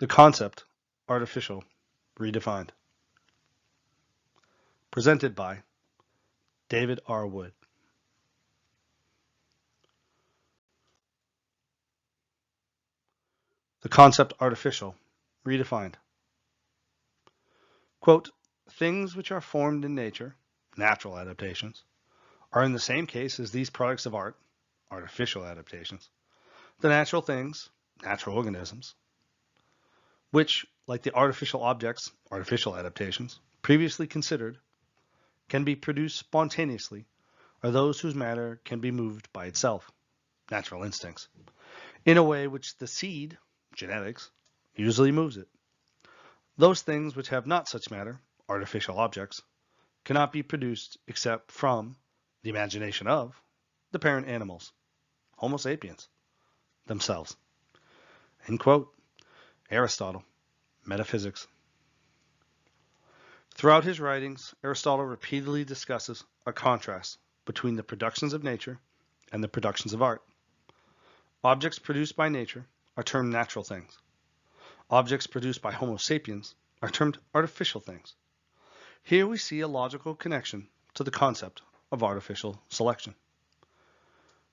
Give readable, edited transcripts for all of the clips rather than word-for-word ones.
The concept, artificial, redefined. Presented by David R. Wood. The concept, artificial, redefined. Quote, things which are formed in nature, natural adaptations, are in the same case as these products of art, artificial adaptations. The natural things, natural organisms, which, like the artificial objects, artificial adaptations, previously considered, can be produced spontaneously, are those whose matter can be moved by itself, natural instincts, in a way which the seed, genetics, usually moves it. Those things which have not such matter, artificial objects, cannot be produced except from the imagination of the parent animals, Homo sapiens, themselves. End quote. Aristotle, Metaphysics. Throughout his writings, Aristotle repeatedly discusses a contrast between the productions of nature and the productions of art. Objects produced by nature are termed natural things. Objects produced by Homo sapiens are termed artificial things. Here we see a logical connection to the concept of artificial selection.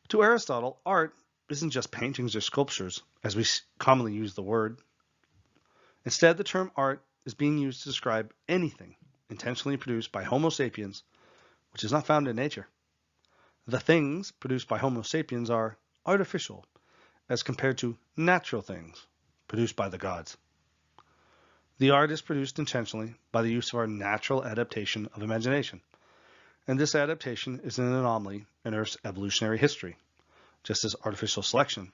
To Aristotle, art isn't just paintings or sculptures, as we commonly use the word. Instead, the term art is being used to describe anything intentionally produced by Homo sapiens, which is not found in nature. The things produced by Homo sapiens are artificial, as compared to natural things produced by the gods. The art is produced intentionally by the use of our natural adaptation of imagination, and this adaptation is an anomaly in Earth's evolutionary history, just as artificial selection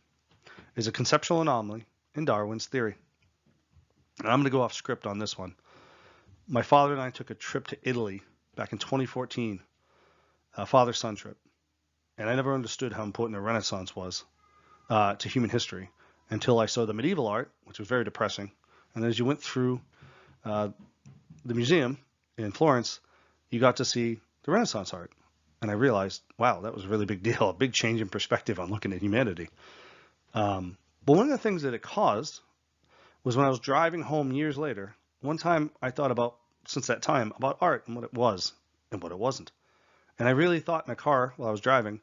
is a conceptual anomaly in Darwin's theory. And I'm going to go off script on this one. My father and I took a trip to Italy back in 2014, a father-son trip, and I never understood how important the Renaissance was to human history until I saw the medieval art, which was very depressing. And as you went through the museum in Florence, you got to see the Renaissance art. And I realized, wow, that was a really big deal, a big change in perspective on looking at humanity. But one of the things that it caused was when I was driving home years later, one time I thought about, since that time, about art and what it was and what it wasn't. And I really thought in a car while I was driving,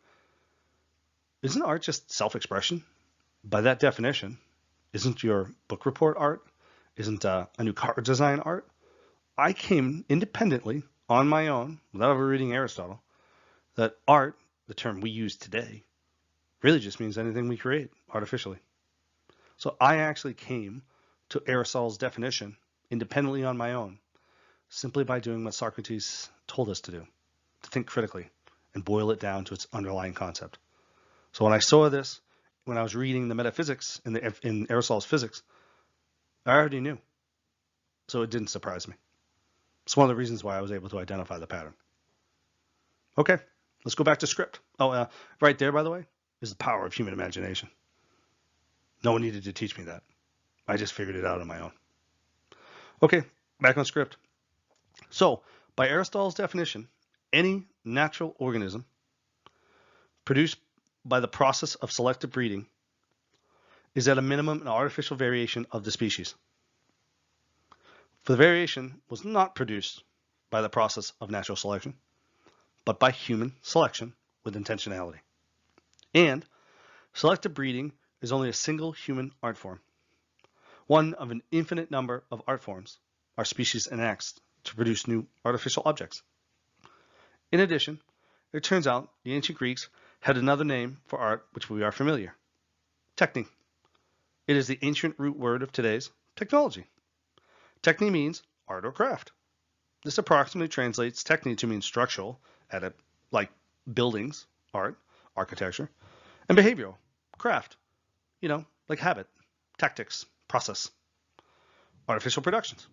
isn't art just self-expression? By that definition, isn't your book report art? Isn't a new car design art? I came independently on my own, without ever reading Aristotle, that art, the term we use today, really just means anything we create artificially. So I actually came to Aristotle's definition independently on my own, simply by doing what Socrates told us to do, to think critically and boil it down to its underlying concept. So when I saw this, when I was reading the metaphysics in Aristotle's physics, I already knew. So it didn't surprise me. It's one of the reasons why I was able to identify the pattern. Okay, let's go back to script. Oh, right there, by the way, is the power of human imagination. No one needed to teach me that. I just figured it out on my own. Okay, back on script. So, by Aristotle's definition, any natural organism produced by the process of selective breeding is at a minimum an artificial variation of the species. For the variation was not produced by the process of natural selection, but by human selection with intentionality. And selective breeding is only a single human art form, one of an infinite number of art forms our species enacts to produce new artificial objects. In addition, it turns out the ancient Greeks had another name for art which we are familiar, techne. It is the ancient root word of today's technology. Techne means art or craft. This approximately translates techne to mean structural, like buildings, art, architecture, and behavioral, craft, like habit, tactics, process. Artificial productions.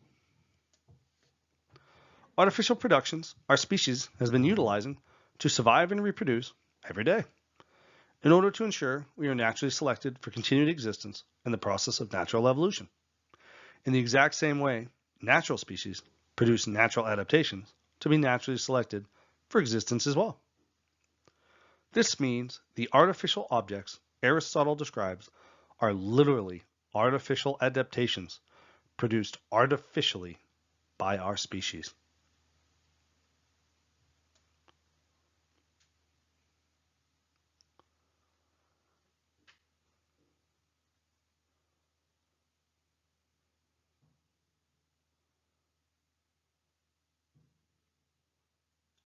Artificial productions our species has been utilizing to survive and reproduce every day in order to ensure we are naturally selected for continued existence in the process of natural evolution. In the exact same way, natural species produce natural adaptations to be naturally selected for existence as well. This means the artificial objects Aristotle describes are literally artificial adaptations produced artificially by our species.